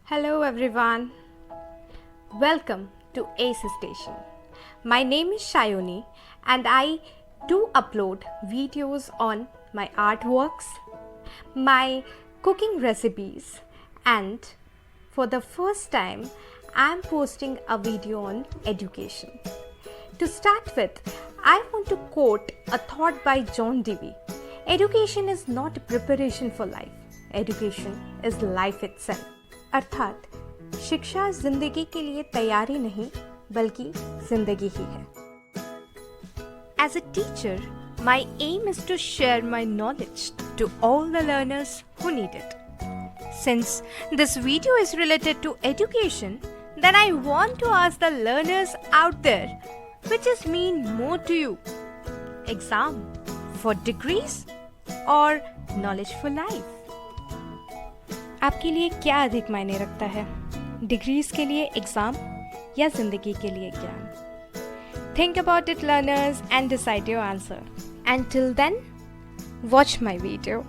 Hello everyone. Welcome to Ace Station. My name is Shayoni and I do upload videos on my artworks, my cooking recipes, and for the first time I am posting a video on education. To start with, I want to quote a thought by John Dewey. Education is not preparation for life. Education is life itself. अर्थात शिक्षा जिंदगी के लिए तैयारी नहीं बल्कि जिंदगी ही है. As a teacher, my aim is to share my knowledge to all the learners who need it. Since this video is related to education, then I want to ask the learners out there, which is mean more to you? Exam for degrees or knowledge for life? आपके लिए क्या अधिक मायने रखता है, degrees के लिए exam या ज़िंदगी के लिए ज्ञान? Think about it learners and decide your answer. And till then watch my video.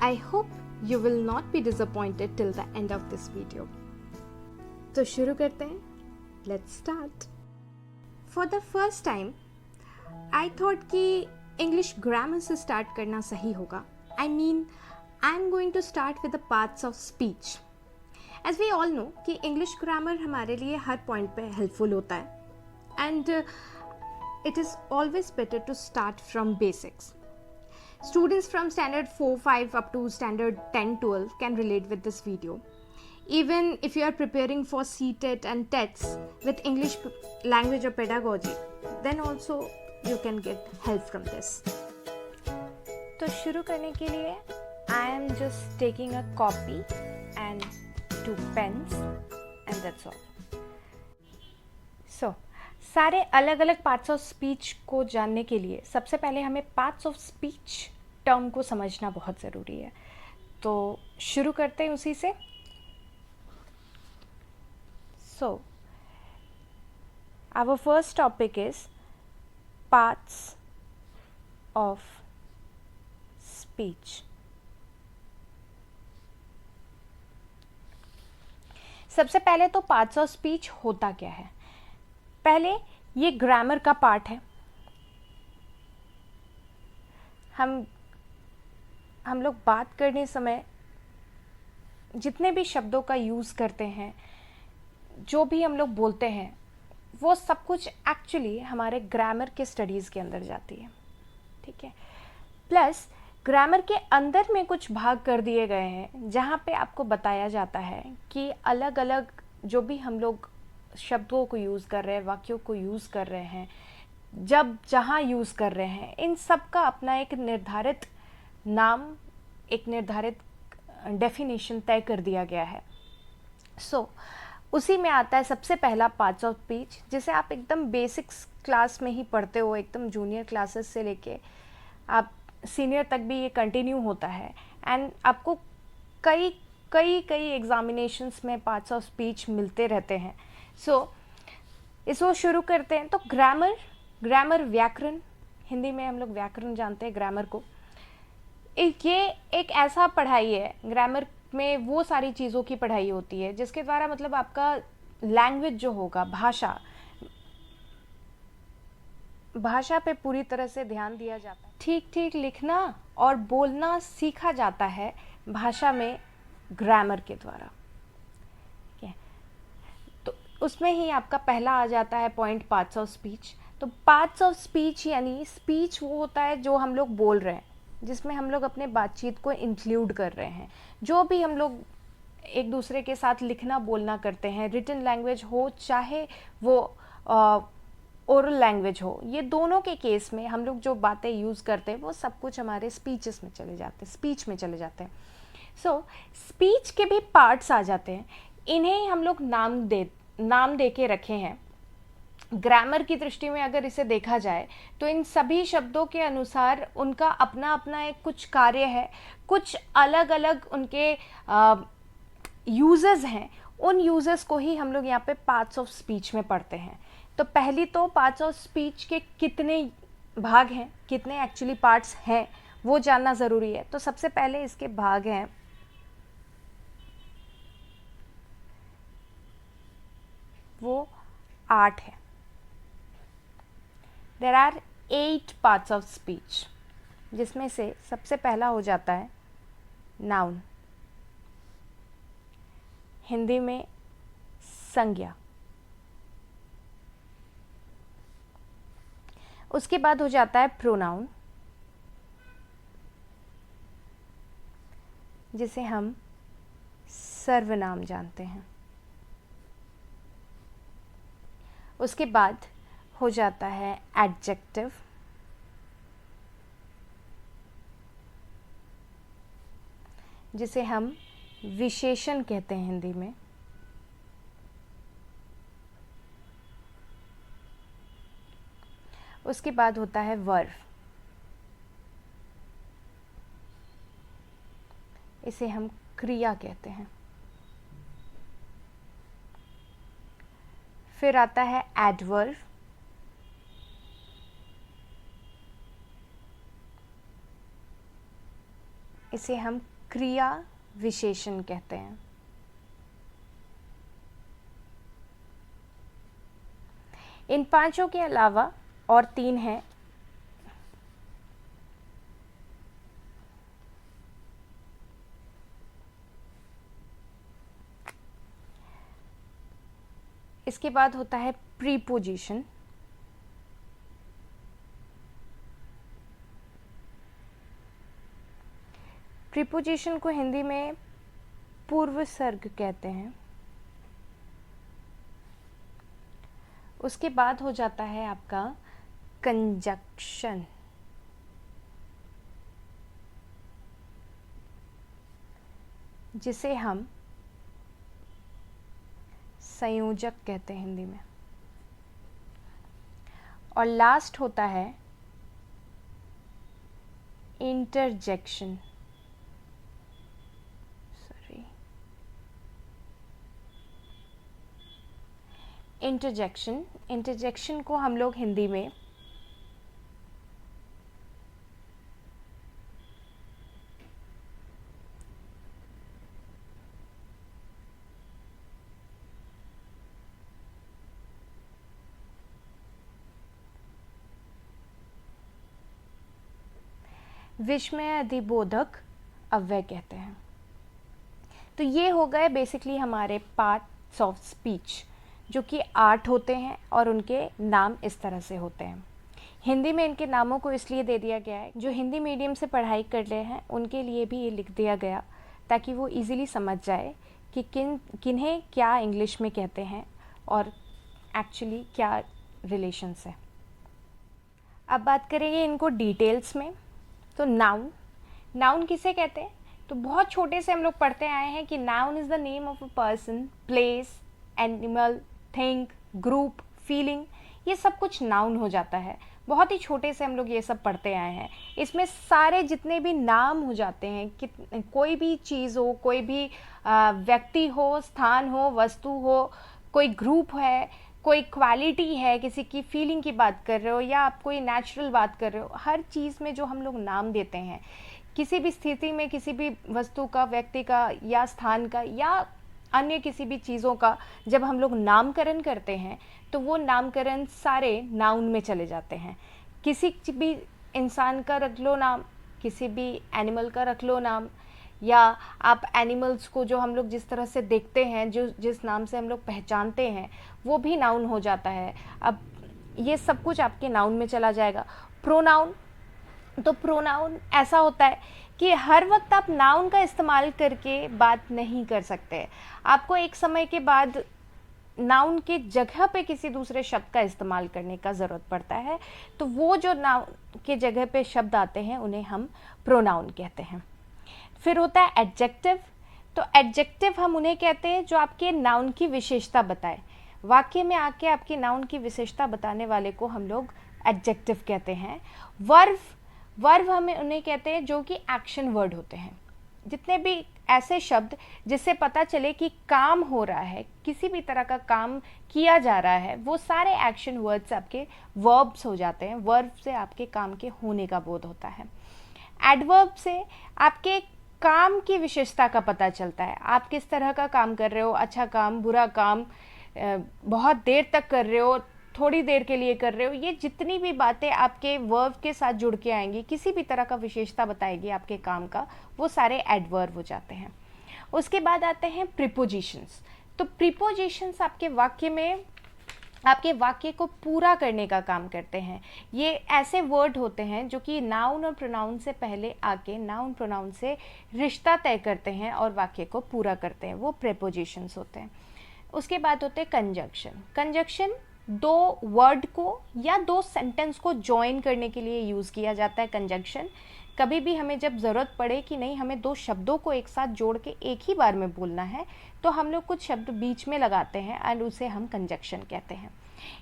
I hope you will not be disappointed till the end of this video. तो शुरू करते हैं. Let's start. For the first time I thought कि English grammar से start करना सही होगा. I mean I'm going to start with the parts of speech. As we all know कि English grammar हमारे लिए हर point पे helpful होता है. And it is always better to start from basics. Students from standard 4, 5 up to standard 10, 12 can relate with this video. Even if you are preparing for CTET and TETs with English language or pedagogy, then also you can get help from this. तो शुरू करने के लिए I am just taking a copy and 2 pens and that's all. So, सारे अलग अलग parts of speech को जानने के लिए सबसे पहले हमें पार्ट्स ऑफ स्पीच टर्म को समझना बहुत ज़रूरी है. तो शुरू करते हैं उसी से. So, our first topic is parts of speech. सबसे पहले तो पार्ट्स ऑफ स्पीच होता क्या है. पहले ये ग्रामर का पार्ट है. हम लोग बात करने समय जितने भी शब्दों का यूज़ करते हैं, जो भी हम लोग बोलते हैं, वो सब कुछ एक्चुअली हमारे ग्रामर के स्टडीज़ के अंदर जाती है. ठीक है. प्लस ग्रामर के अंदर में कुछ भाग कर दिए गए हैं जहाँ पे आपको बताया जाता है कि अलग अलग जो भी हम लोग शब्दों को यूज़ कर रहे हैं, वाक्यों को यूज़ कर रहे हैं, जब जहाँ यूज़ कर रहे हैं, इन सब का अपना एक निर्धारित नाम, एक निर्धारित डेफिनेशन तय कर दिया गया है. सो उसी में आता है सबसे पहला पार्ट्स ऑफ स्पीच, जिसे आप एकदम बेसिक्स क्लास में ही पढ़ते हो. एकदम जूनियर क्लासेस से लेके आप सीनियर तक भी ये कंटिन्यू होता है. एंड आपको कई कई कई एग्जामिनेशंस में पार्ट्स ऑफ स्पीच मिलते रहते हैं. सो इसको शुरू करते हैं. तो ग्रामर व्याकरण, हिंदी में हम लोग व्याकरण जानते हैं ग्रामर को. ये एक ऐसा पढ़ाई है, ग्रामर में वो सारी चीज़ों की पढ़ाई होती है जिसके द्वारा मतलब आपका लैंग्वेज जो होगा, भाषा पे पूरी तरह से ध्यान दिया जाता है. ठीक ठीक लिखना और बोलना सीखा जाता है भाषा में ग्रामर के द्वारा. ठीक है. तो उसमें ही आपका पहला आ जाता है पॉइंट पार्ट्स ऑफ स्पीच. तो पार्ट्स ऑफ स्पीच यानी स्पीच वो होता है जो हम लोग बोल रहे हैं, जिसमें हम लोग अपने बातचीत को इंक्लूड कर रहे हैं. जो भी हम लोग एक दूसरे के साथ लिखना बोलना करते हैं, रिटन लैंग्वेज हो चाहे वो ओरल लैंग्वेज हो, ये दोनों के केस में हम लोग जो बातें यूज़ करते हैं वो सब कुछ हमारे स्पीच में चले जाते हैं. सो स्पीच के भी पार्ट्स आ जाते हैं. इन्हें हम लोग नाम दे के रखे हैं. ग्रामर की दृष्टि में अगर इसे देखा जाए तो इन सभी शब्दों के अनुसार उनका अपना अपना एक कुछ कार्य है, कुछ अलग अलग उनके यूजेस हैं. उन यूजेस को ही हम लोग यहाँ पे पार्ट्स ऑफ स्पीच में पढ़ते हैं. तो पहली तो पार्ट्स ऑफ स्पीच के कितने भाग हैं, कितने एक्चुअली पार्ट्स हैं, वो जानना ज़रूरी है. तो सबसे पहले इसके भाग हैं वो आर्ट है। There are 8 parts of speech, जिसमें से सबसे पहला हो जाता है नाउन, हिंदी में संज्ञा। उसके बाद हो जाता है प्रोनाउन, जिसे हम सर्वनाम जानते हैं। उसके बाद हो जाता है एडजेक्टिव, जिसे हम विशेषण कहते हैं हिंदी में। उसके बाद होता है वर्ब, इसे हम क्रिया कहते हैं। फिर आता है एडवर्ब, इसे हम क्रिया विशेषण कहते हैं। इन पांचों के अलावा और 3 हैं। इसके बाद होता है प्रीपोजिशन, प्रीपोजिशन को हिंदी में पूर्व सर्ग कहते हैं। उसके बाद हो जाता है आपका कंजक्शन, जिसे हम संयोजक कहते हैं हिंदी में। और लास्ट होता है इंटरजेक्शन, इंटरजेक्शन को हम लोग हिंदी में विस्मय अधिबोधक अव्यय कहते हैं। तो ये हो गए बेसिकली हमारे पार्ट्स ऑफ स्पीच, जो कि 8 होते हैं और उनके नाम इस तरह से होते हैं। हिंदी में इनके नामों को इसलिए दे दिया गया है, जो हिंदी मीडियम से पढ़ाई कर रहे हैं उनके लिए भी ये लिख दिया गया, ताकि वो इजीली समझ जाए कि किन्हें क्या इंग्लिश में कहते हैं और एक्चुअली क्या रिलेशंस है। अब बात करेंगे इनको डिटेल्स में। तो नाउन किसे कहते हैं? तो बहुत छोटे से हम लोग पढ़ते आए हैं कि noun is the name of a person, place, animal, thing, group, feeling, ये सब कुछ नाउन हो जाता है। बहुत ही छोटे से हम लोग ये सब पढ़ते आए हैं। इसमें सारे जितने भी नाम हो जाते हैं, कि कोई भी चीज़ हो, कोई भी व्यक्ति हो, स्थान हो, वस्तु हो, कोई ग्रुप है, कोई क्वालिटी है, किसी की फीलिंग की बात कर रहे हो या आप कोई नेचुरल बात कर रहे हो, हर चीज़ में जो हम लोग नाम देते हैं, किसी भी स्थिति में किसी भी वस्तु का, व्यक्ति का या स्थान का या अन्य किसी भी चीज़ों का जब हम लोग नामकरण करते हैं तो वो नामकरण सारे नाउन में चले जाते हैं। किसी भी इंसान का रख लो नाम, किसी भी एनिमल का रख लो नाम, या आप एनिमल्स को जो हम लोग जिस तरह से देखते हैं, जो जिस नाम से हम लोग पहचानते हैं, वो भी नाउन हो जाता है। अब ये सब कुछ आपके नाउन में चला जाएगा। प्रोनाउन, तो प्रोनाउन ऐसा होता है कि हर वक्त आप नाउन का इस्तेमाल करके बात नहीं कर सकते। आपको एक समय के बाद नाउन के जगह पे किसी दूसरे शब्द का इस्तेमाल करने का ज़रूरत पड़ता है। तो वो जो नाउन के जगह पे शब्द आते हैं उन्हें हम प्रोनाउन कहते हैं। फिर होता है एडजेक्टिव। तो एडजेक्टिव हम उन्हें कहते हैं जो आपके नाउन की विशेषता बताए। वाक्य में आके आपके नाउन की विशेषता बताने वाले को हम लोग एडजेक्टिव कहते हैं। वर्ब हमें उन्हें कहते हैं जो कि एक्शन वर्ड होते हैं। जितने भी ऐसे शब्द जिससे पता चले कि काम हो रहा है, किसी भी तरह का काम किया जा रहा है, वो सारे एक्शन वर्ड्स आपके वर्ब्स हो जाते हैं। वर्ब से आपके काम के होने का बोध होता है। एडवर्ब से आपके काम की विशेषता का पता चलता है। आप किस तरह का काम कर रहे हो, अच्छा काम, बुरा काम, बहुत देर तक कर रहे हो, थोड़ी देर के लिए कर रहे हो, ये जितनी भी बातें आपके वर्ब के साथ जुड़ के आएंगी, किसी भी तरह का विशेषता बताएगी आपके काम का, वो सारे एडवर्ब हो जाते हैं। उसके बाद आते हैं प्रीपोजिशंस। तो प्रीपोजिशंस आपके वाक्य को पूरा करने का काम करते हैं। ये ऐसे वर्ड होते हैं जो कि नाउन और प्रोनाउन से पहले आके नाउन प्रोनाउन से रिश्ता तय करते हैं और वाक्य को पूरा करते हैं, वो प्रीपोजिशंस होते हैं। उसके बाद होते हैं कंजक्शन। कंजक्शन दो वर्ड को या दो सेंटेंस को जॉइन करने के लिए यूज़ किया जाता है। कंजक्शन कभी भी हमें जब ज़रूरत पड़े कि नहीं हमें दो शब्दों को एक साथ जोड़ के एक ही बार में बोलना है, तो हम लोग कुछ शब्द बीच में लगाते हैं एंड उसे हम कंजक्शन कहते हैं।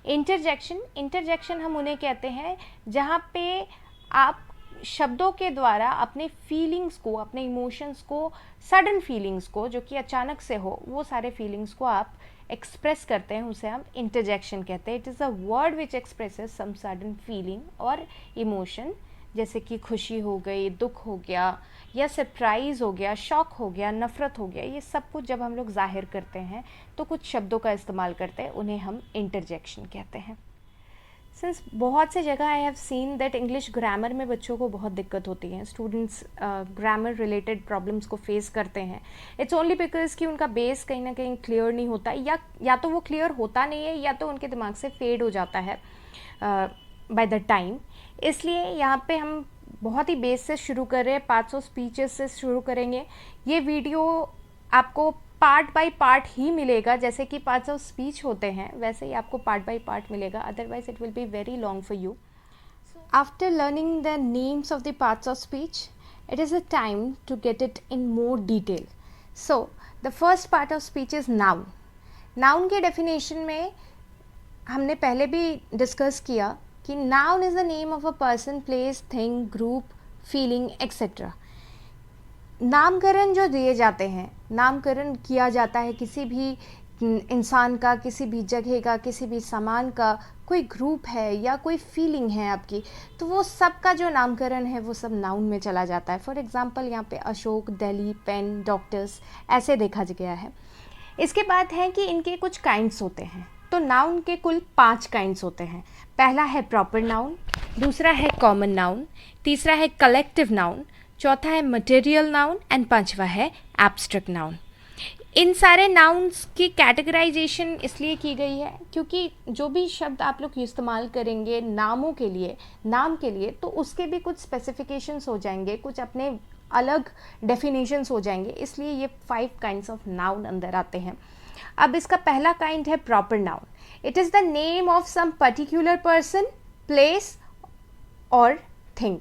इंटरजेक्शन हम उन्हें कहते हैं जहाँ पे आप शब्दों के द्वारा अपने फीलिंग्स को, अपने इमोशंस को, सडन फीलिंग्स को जो कि अचानक से हो, वो सारे फीलिंग्स को आप एक्सप्रेस करते हैं, उसे हम इंटरजेक्शन कहते हैं। It is a word which expresses some sudden feeling और इमोशन, जैसे कि खुशी हो गई, दुख हो गया, या सरप्राइज़ हो गया, शॉक हो गया, नफ़रत हो गया, ये सब कुछ जब हम लोग जाहिर करते हैं तो कुछ शब्दों का इस्तेमाल करते हैं, उन्हें हम इंटरजेक्शन कहते हैं। सिंस बहुत से जगह I have seen that English grammar में बच्चों को बहुत दिक्कत होती है, स्टूडेंट्स ग्रामर रिलेटेड प्रॉब्लम्स को फेस करते हैं। इट्स ओनली बिकॉज कि उनका बेस कहीं ना कहीं क्लियर नहीं होता, या तो वो क्लियर होता नहीं है या तो उनके दिमाग से फेड हो जाता है बाय द टाइम। इसलिए यहाँ पे हम बहुत ही बेस से शुरू कर रहे हैं, पार्ट्स ऑफ स्पीचेस से शुरू करेंगे। ये वीडियो आपको पार्ट बाय पार्ट ही मिलेगा, जैसे कि पार्ट्स ऑफ स्पीच होते हैं वैसे ही आपको पार्ट बाय पार्ट मिलेगा, otherwise it will be very long for you. After learning the names of the parts of speech, it is a time to get it in more detail. So the first part of speech is noun. Noun के definition में हमने पहले भी discuss किया कि noun is the name of a person, place, thing, group, feeling, etc. नामकरण जो दिए जाते हैं, नामकरण किया जाता है किसी भी इंसान का, किसी भी जगह का, किसी भी सामान का, कोई ग्रुप है या कोई फीलिंग है आपकी, तो वो सब का जो नामकरण है वो सब नाउन में चला जाता है। फॉर एग्जांपल यहाँ पे अशोक, दिल्ली, पेन, डॉक्टर्स, ऐसे देखा गया है। इसके बाद है कि इनके कुछ काइंड्स होते हैं। तो नाउन के कुल 5 काइंड्स होते हैं। पहला है प्रॉपर नाउन, दूसरा है कॉमन नाउन, तीसरा है कलेक्टिव नाउन, चौथा है मटेरियल नाउन एंड पांचवा है एब्स्ट्रैक्ट नाउन। इन सारे नाउन्स की कैटेगराइजेशन इसलिए की गई है क्योंकि जो भी शब्द आप लोग इस्तेमाल करेंगे नामों के लिए, नाम के लिए, तो उसके भी कुछ स्पेसिफिकेशंस हो जाएंगे, कुछ अपने अलग डेफिनेशंस हो जाएंगे, इसलिए ये 5 काइंड्स ऑफ नाउन अंदर आते हैं। अब इसका पहला काइंड है proper noun. It is the name of some particular person, place और थिंग।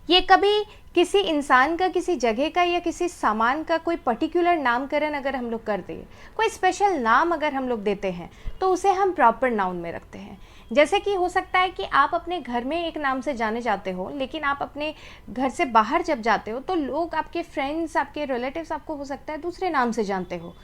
ये कभी किसी इंसान का, किसी जगह का या किसी सामान का कोई पर्टिकुलर नामकरण अगर हम लोग कर दें, कोई स्पेशल नाम अगर हम लोग देते हैं, तो उसे हम प्रॉपर नाउन में रखते हैं। जैसे कि हो सकता है कि आप अपने घर में एक नाम से जाने जाते हो, लेकिन आप अपने घर से बाहर जब जाते हो तो लोग, आपके फ्रेंड्स, आपके रिलेटिव्स आपको हो सकता है दूसरे नाम से जानते हो,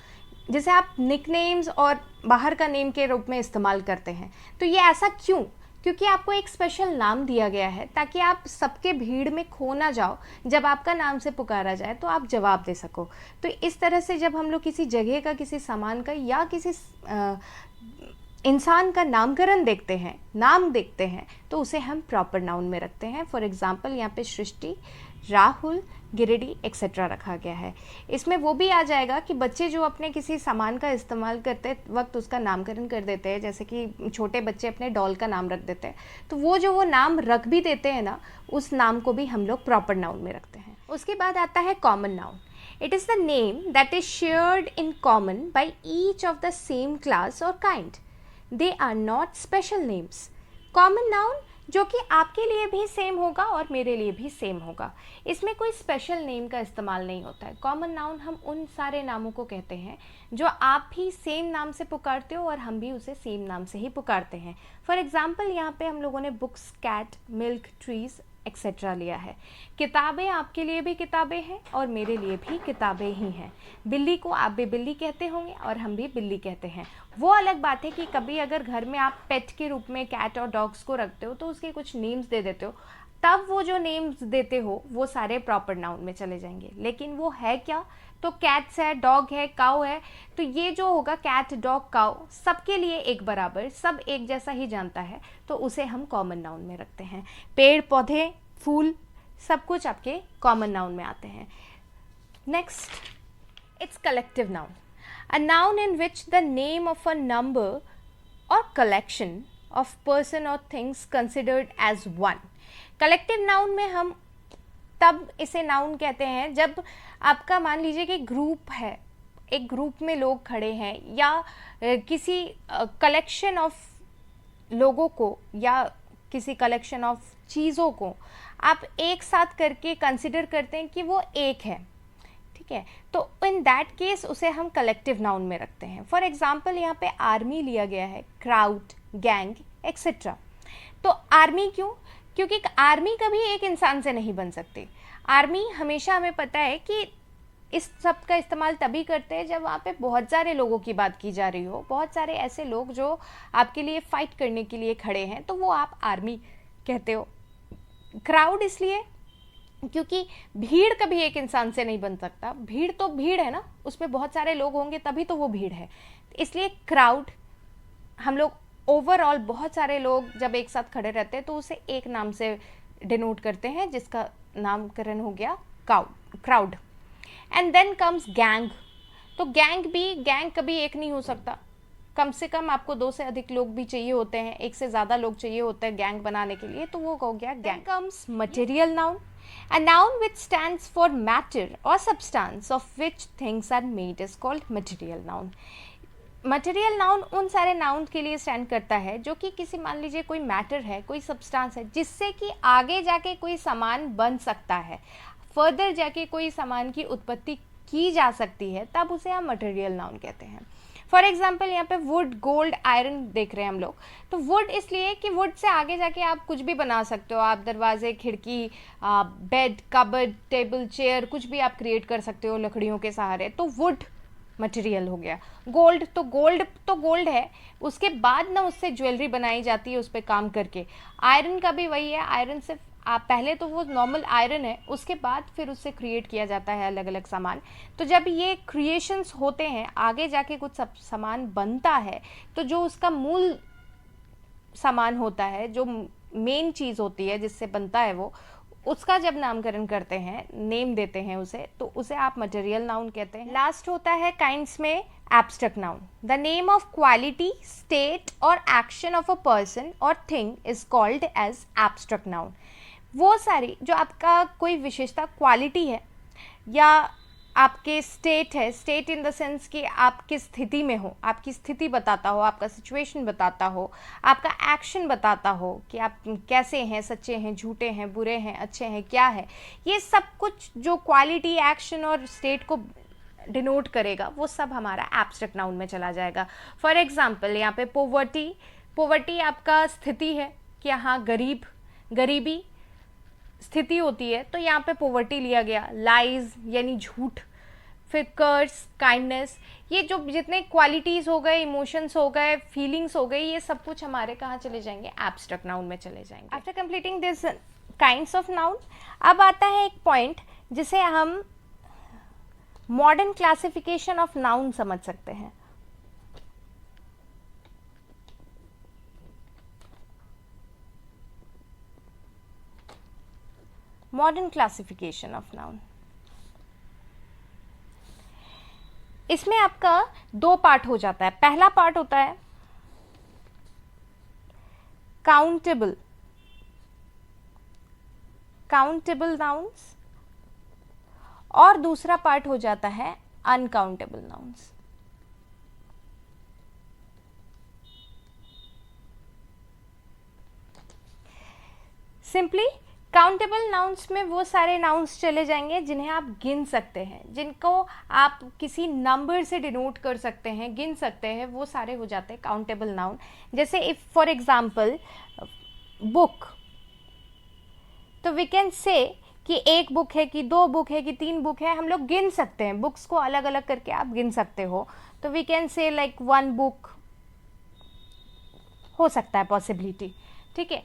जिसे आप निकनेम्स और बाहर का नेम के रूप में इस्तेमाल करते हैं। तो ये ऐसा क्यों? क्योंकि आपको एक स्पेशल नाम दिया गया है ताकि आप सबके भीड़ में खो ना जाओ, जब आपका नाम से पुकारा जाए तो आप जवाब दे सको। तो इस तरह से जब हम लोग किसी जगह का, किसी सामान का या किसी इंसान का नामकरण देखते हैं, नाम देखते हैं, तो उसे हम प्रॉपर नाउन में रखते हैं। फॉर एग्जाम्पल यहाँ पे सृष्टि, राहुल, गिरिडी एक्सेट्रा रखा गया है। इसमें वो भी आ जाएगा कि बच्चे जो अपने किसी सामान का इस्तेमाल करते वक्त उसका नामकरण कर देते हैं, जैसे कि छोटे बच्चे अपने डॉल का नाम रख देते हैं, तो वो नाम रख भी देते हैं ना, उस नाम को भी हम लोग प्रॉपर नाउन में रखते हैं। उसके बाद आता है common noun. It is the name that is shared in common by each of the same class और kind. They are not special names. Common noun जो कि आपके लिए भी सेम होगा और मेरे लिए भी सेम होगा, इसमें कोई स्पेशल नेम का इस्तेमाल नहीं होता है। कॉमन नाउन हम उन सारे नामों को कहते हैं जो आप भी सेम नाम से पुकारते हो और हम भी उसे सेम नाम से ही पुकारते हैं। फॉर एग्जाम्पल यहाँ पे हम लोगों ने books, cat, milk, trees etcetera लिया है। किताबें आपके लिए भी किताबें हैं और मेरे लिए भी किताबें ही हैं। बिल्ली को आप भी बिल्ली कहते होंगे और हम भी बिल्ली कहते हैं। वो अलग बात है कि कभी अगर घर में आप पेट के रूप में कैट और डॉग्स को रखते हो तो उसके कुछ नेम्स दे देते हो, तब वो जो नेम्स देते हो वो सारे प्रॉपर नाउन में चले जाएंगे। लेकिन वो है क्या? तो कैट्स है, डॉग है, काऊ है, तो ये जो होगा कैट, डॉग, काऊ सबके लिए एक बराबर, सब एक जैसा ही जानता है, तो उसे हम कॉमन नाउन में रखते हैं। पेड़, पौधे, फूल सब कुछ आपके कॉमन नाउन में आते हैं। Next, it's collective noun, a noun in which the name of a number or collection of person or things considered as one. collective noun में हम तब इसे नाउन कहते हैं जब आपका मान लीजिए कि ग्रुप है, एक ग्रुप में लोग खड़े हैं या किसी कलेक्शन ऑफ लोगों को या किसी कलेक्शन ऑफ चीज़ों को आप एक साथ करके कंसिडर करते हैं कि वो एक है, ठीक है, तो इन दैट केस उसे हम कलेक्टिव नाउन में रखते हैं। फॉर एग्जाम्पल यहाँ पे आर्मी लिया गया है, क्राउड, गैंग एक्सेट्रा। तो आर्मी क्यों? क्योंकि आर्मी कभी एक इंसान से नहीं बन सकती। आर्मी हमेशा हमें पता है कि इस सब का इस्तेमाल तभी करते हैं जब वहाँ पे बहुत सारे लोगों की बात की जा रही हो, बहुत सारे ऐसे लोग जो आपके लिए फाइट करने के लिए खड़े हैं, तो वो आप आर्मी कहते हो। क्राउड इसलिए क्योंकि भीड़ कभी एक इंसान से नहीं बन सकता, भीड़ तो भीड़ है ना, उसमें बहुत सारे लोग होंगे तभी तो वो भीड़ है, इसलिए क्राउड हम लोग ओवरऑल बहुत सारे लोग जब एक साथ खड़े रहते हैं तो उसे एक नाम से डिनोट करते हैं जिसका नामकरण हो गया crowd. And then comes gang. तो गैंग कभी एक नहीं हो सकता, कम से कम आपको 2 से अधिक लोग भी चाहिए होते हैं, 1 से ज़्यादा लोग चाहिए होते हैं गैंग बनाने के लिए, तो वो हो गया gang. Comes material noun, a noun which stands for matter or substance of which things are made is called material noun. Material noun उन सारे नाउन के लिए स्टैंड करता है जो कि किसी मान लीजिए कोई मैटर है, कोई सब्सटेंस है जिससे कि आगे जाके कोई सामान बन सकता है, फर्दर जाके कोई सामान की उत्पत्ति की जा सकती है, तब उसे हम मटेरियल नाउन कहते हैं। फॉर एग्जाम्पल यहाँ पे वुड, गोल्ड, आयरन देख रहे हैं हम लोग, तो वुड इसलिए कि वुड से आगे जाके आप कुछ भी बना सकते हो, आप दरवाजे, खिड़की, बेड, कबर्ड, टेबल, चेयर, कुछ भी आप क्रिएट कर सकते हो लकड़ियों के सहारे, तो वुड मटेरियल हो गया। गोल्ड तो गोल्ड है, उसके बाद ना उससे ज्वेलरी बनाई जाती है उस पर काम करके। आयरन का भी वही है, आयरन से आप पहले तो वो नॉर्मल आयरन है, उसके बाद फिर उससे क्रिएट किया जाता है अलग अलग सामान। तो जब ये क्रिएशंस होते हैं, आगे जाके कुछ सामान बनता है, तो जो उसका मूल सामान होता है, जो मेन चीज़ होती है जिससे बनता है वो, उसका जब नामकरण करते हैं, नेम देते हैं उसे, तो उसे आप मटेरियल नाउन कहते हैं। लास्ट होता है काइंड्स में abstract noun. The name of quality, state और एक्शन ऑफ अ पर्सन और thing is called as abstract noun. वो सारी जो आपका कोई विशेषता, क्वालिटी है या आपके स्टेट है, स्टेट इन द सेंस कि आप किस स्थिति में हो, आपकी स्थिति बताता हो, आपका सिचुएशन बताता हो, आपका एक्शन बताता हो कि आप कैसे हैं, सच्चे हैं, झूठे हैं, बुरे हैं, अच्छे हैं, क्या है, ये सब कुछ जो क्वालिटी, एक्शन और स्टेट को डिनोट करेगा, वो सब हमारा एब्स्ट्रैक्ट नाउन में चला जाएगा। फॉर एग्जाम्पल यहाँ पे पोवर्टी आपका स्थिति है कि हाँ गरीबी स्थिति होती है, तो यहाँ पे पोवर्टी लिया गया। लाइज यानी झूठ, फिर कर्स, काइंडनेस, ये जो जितने क्वालिटीज़ हो गए, इमोशंस हो गए, फीलिंग्स हो गई, ये सब कुछ हमारे कहाँ चले जाएंगे, एब्स्ट्रैक्ट नाउन में चले जाएंगे। After completing this kinds of noun, अब आता है एक पॉइंट जिसे हम मॉडर्न क्लासिफिकेशन ऑफ नाउन समझ सकते हैं। मॉडर्न क्लासिफिकेशन ऑफ नाउन, इसमें आपका 2 पार्ट हो जाता है। पहला पार्ट होता है काउंटेबल नाउन्स और दूसरा पार्ट हो जाता है uncountable nouns. Simply countable nouns में वो सारे नाउन्स चले जाएंगे जिन्हें आप गिन सकते हैं, जिनको आप किसी नंबर से डिनोट कर सकते हैं, गिन सकते हैं, वो सारे हो जाते हैं काउंटेबल नाउन। जैसे इफ फॉर एग्जांपल बुक, तो वी कैन से कि 1 बुक है कि 2 बुक है कि 3 बुक है, हम लोग गिन सकते हैं, बुक्स को अलग अलग करके आप गिन सकते हो। तो we can say like 1 book हो सकता है पॉसिबिलिटी, ठीक है।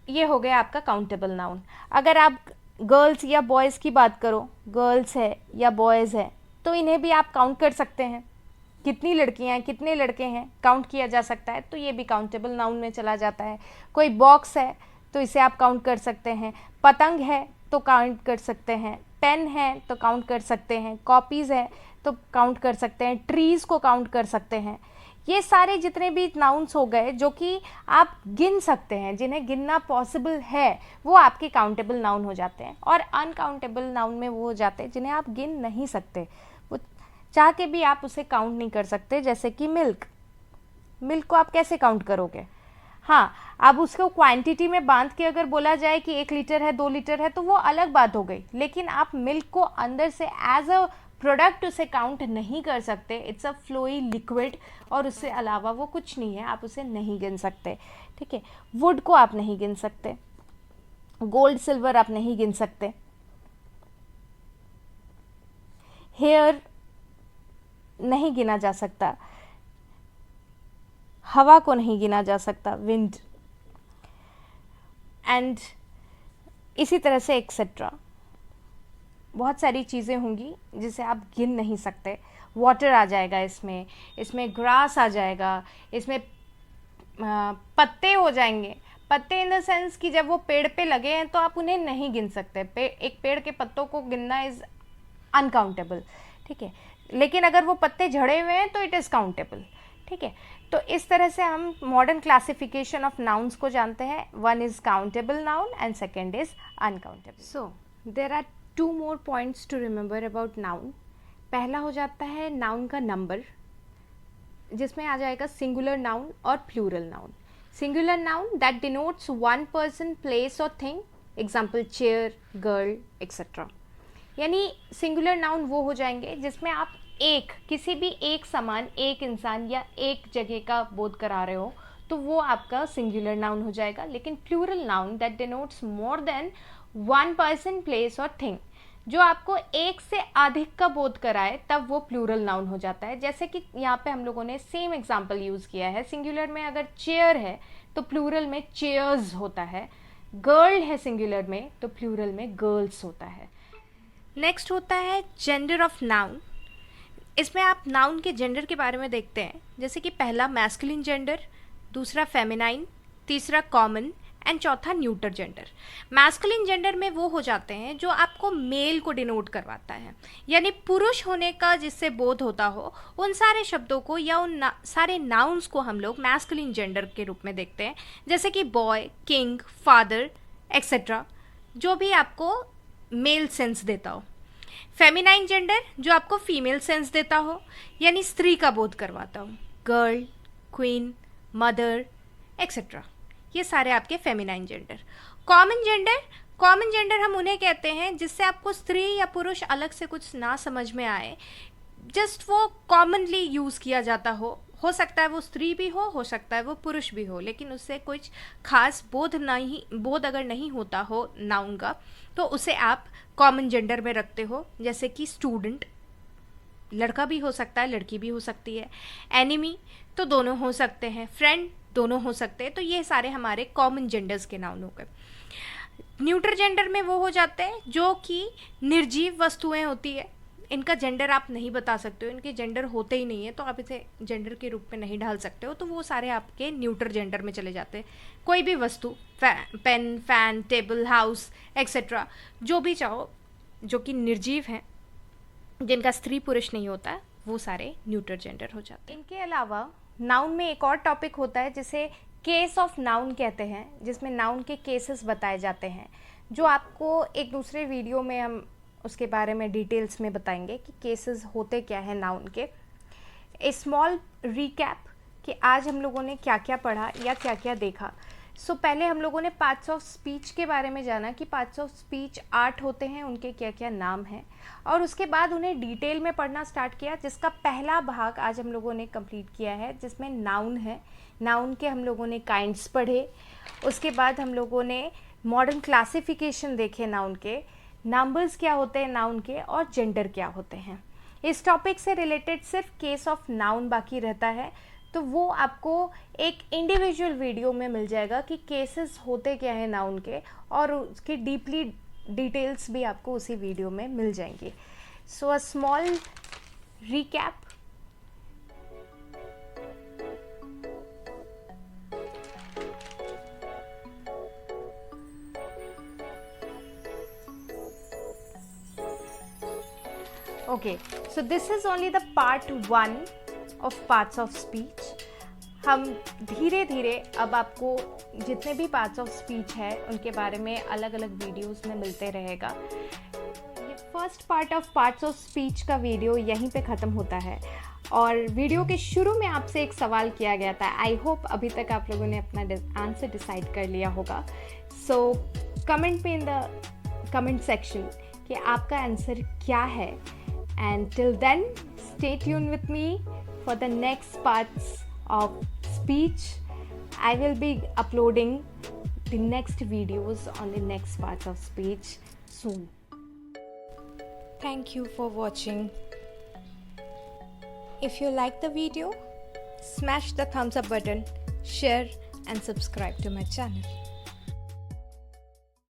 ये हो गया आपका काउंटेबल नाउन। अगर आप गर्ल्स या बॉयज़ की बात करो, गर्ल्स है या बॉयज़ है, तो इन्हें भी आप काउंट कर सकते हैं। कितनी लड़कियां हैं, कितने लड़के हैं, काउंट किया जा सकता है, तो ये भी काउंटेबल नाउन में चला जाता है। कोई बॉक्स है तो इसे आप काउंट कर सकते हैं, पतंग है तो काउंट कर सकते हैं, पेन है तो काउंट कर सकते हैं, कॉपीज़ है तो काउंट कर सकते हैं, ट्रीज़ को काउंट कर सकते हैं। ये सारे जितने भी नाउन्स हो गए जो कि आप गिन सकते हैं, जिन्हें गिनना पॉसिबल है, वो आपके काउंटेबल नाउन हो जाते हैं। और अनकाउंटेबल नाउन में वो हो जाते हैं जिन्हें आप गिन नहीं सकते, वो चाह के भी आप उसे काउंट नहीं कर सकते। जैसे कि मिल्क, मिल्क को आप कैसे काउंट करोगे? हाँ, अब उसको क्वांटिटी में बांध के अगर बोला जाए कि 1 लीटर है, 2 लीटर है, तो वो अलग बात हो गई। लेकिन आप मिल्क को अंदर से एज अ प्रोडक्ट उसे काउंट नहीं कर सकते। इट्स अ फ्लोई लिक्विड, और उससे अलावा वो कुछ नहीं है, आप उसे नहीं गिन सकते। ठीक है, वुड को आप नहीं गिन सकते, गोल्ड सिल्वर आप नहीं गिन सकते, हेयर नहीं गिना जा सकता, हवा को नहीं गिना जा सकता, विंड, एंड इसी तरह से एक्सेट्रा। बहुत सारी चीज़ें होंगी जिसे आप गिन नहीं सकते। वाटर आ जाएगा इसमें, इसमें ग्रास आ जाएगा, इसमें पत्ते हो जाएंगे। पत्ते इन द सेंस कि जब वो पेड़ पे लगे हैं तो आप उन्हें नहीं गिन सकते। एक पेड़ के पत्तों को गिनना इज़ अनकाउंटेबल। ठीक है, लेकिन अगर वो पत्ते झड़े हुए हैं तो इट इज़ काउंटेबल। ठीक है, तो इस तरह से हम मॉडर्न क्लासिफिकेशन ऑफ नाउन्स को जानते हैं। One is countable noun and second is uncountable. So there are 2 more points to remember about noun। पहला हो जाता है नाउन का नंबर, जिसमें आ जाएगा सिंगुलर नाउन और plural noun. Singular noun that denotes one person, place और thing, example chair, girl etcetera. यानी सिंगुलर नाउन वो हो जाएंगे जिसमें आप एक, किसी भी एक सामान, एक इंसान या एक जगह का बोध करा रहे हो, तो वो आपका सिंगुलर नाउन हो जाएगा। लेकिन plural noun that denotes more than one person, place और थिंग, जो आपको एक से अधिक का बोध कराए, तब वो प्लूरल नाउन हो जाता है। जैसे कि यहाँ पे हम लोगों ने सेम एग्जांपल यूज़ किया है। सिंगुलर में अगर चेयर है तो प्लूरल में चेयर्स होता है, गर्ल है सिंगुलर में तो प्लूरल में गर्ल्स होता है। नेक्स्ट होता है जेंडर ऑफ नाउन। इसमें आप नाउन के जेंडर के बारे में देखते हैं, जैसे कि पहला मैस्कुलिन जेंडर, दूसरा फेमिनाइन, तीसरा कॉमन एंड चौथा न्यूटर जेंडर। मैस्कुलिन जेंडर में वो हो जाते हैं जो आपको मेल को डिनोट करवाता है, यानी पुरुष होने का जिससे बोध होता हो, उन सारे शब्दों को या उन सारे नाउन्स को हम लोग मैस्कुलिन जेंडर के रूप में देखते हैं। जैसे कि बॉय, किंग, फादर एक्सेट्रा, जो भी आपको मेल सेंस देता हो। फेमिनाइन जेंडर जो आपको फीमेल सेंस देता हो, यानी स्त्री का बोध करवाता हो, गर्ल, क्वीन, मदर एक्सेट्रा, ये सारे आपके फेमिनाइन जेंडर। कॉमन जेंडर हम उन्हें कहते हैं जिससे आपको स्त्री या पुरुष अलग से कुछ ना समझ में आए, जस्ट वो कॉमनली यूज़ किया जाता हो सकता है वो स्त्री भी हो सकता है वो पुरुष भी हो, लेकिन उससे कुछ खास बोध अगर नहीं होता हो नाउन का, तो उसे आप कॉमन जेंडर में रखते हो। जैसे कि स्टूडेंट, लड़का भी हो सकता है, लड़की भी हो सकती है। एनिमी तो दोनों हो सकते हैं, फ्रेंड दोनों हो सकते हैं। तो ये सारे हमारे कॉमन जेंडर्स के नाउन हो गए। न्यूट्रल जेंडर में वो हो जाते हैं जो कि निर्जीव वस्तुएं होती है, इनका जेंडर आप नहीं बता सकते हो, इनके जेंडर होते ही नहीं है, तो आप इसे जेंडर के रूप में नहीं ढाल सकते हो, तो वो सारे आपके न्यूट्रल जेंडर में चले जाते हैं। कोई भी वस्तु, pen, fan, table, house etcetera, जो भी चाहो जो कि निर्जीव हैं, जिनका स्त्री पुरुष नहीं होता, वो सारे न्यूट्रल जेंडर हो जाते हैं। इनके अलावा नाउन में एक और टॉपिक होता है जिसे केस ऑफ नाउन कहते हैं, जिसमें नाउन के केसेस बताए जाते हैं, जो आपको एक दूसरे वीडियो में हम उसके बारे में डिटेल्स में बताएंगे कि केसेस होते क्या है नाउन के। ए स्मॉल रिकैप कि आज हम लोगों ने क्या क्या पढ़ा या क्या क्या देखा। पहले हम लोगों ने पार्ट्स ऑफ स्पीच के बारे में जाना कि पार्ट्स ऑफ स्पीच 8 होते हैं, उनके क्या क्या नाम हैं, और उसके बाद उन्हें डिटेल में पढ़ना स्टार्ट किया, जिसका पहला भाग आज हम लोगों ने कंप्लीट किया है, जिसमें नाउन है। नाउन के हम लोगों ने काइंड्स पढ़े, उसके बाद हम लोगों ने मॉडर्न क्लासिफिकेशन देखे नाउन के, नंबर्स क्या होते हैं नाउन के, और जेंडर क्या होते हैं। इस टॉपिक से रिलेटेड सिर्फ केस ऑफ नाउन बाकी रहता है, तो वो आपको एक इंडिविजुअल वीडियो में मिल जाएगा कि केसेस होते क्या हैं नाउन के, और उसकी डीपली डिटेल्स भी आपको उसी वीडियो में मिल जाएंगी. So a small recap. Okay, so this is only the part 1 of parts of speech. हम धीरे धीरे अब आपको जितने भी पार्ट्स ऑफ स्पीच है उनके बारे में अलग अलग वीडियोस में मिलते रहेगा. ये first part of parts of speech का वीडियो यहीं पे ख़त्म होता है. और वीडियो के शुरू में आपसे एक सवाल किया गया था. आई होप अभी तक आप लोगों ने अपना आंसर डिसाइड कर लिया होगा. सो कमेंट पे इन द कमेंट सेक्शन कि आपका आंसर क्या है. And till then stay tune with me for the next parts of speech. I will be uploading the next videos on the next parts of speech soon. Thank you for watching. If you like the video, smash the thumbs up button, share and subscribe to my channel.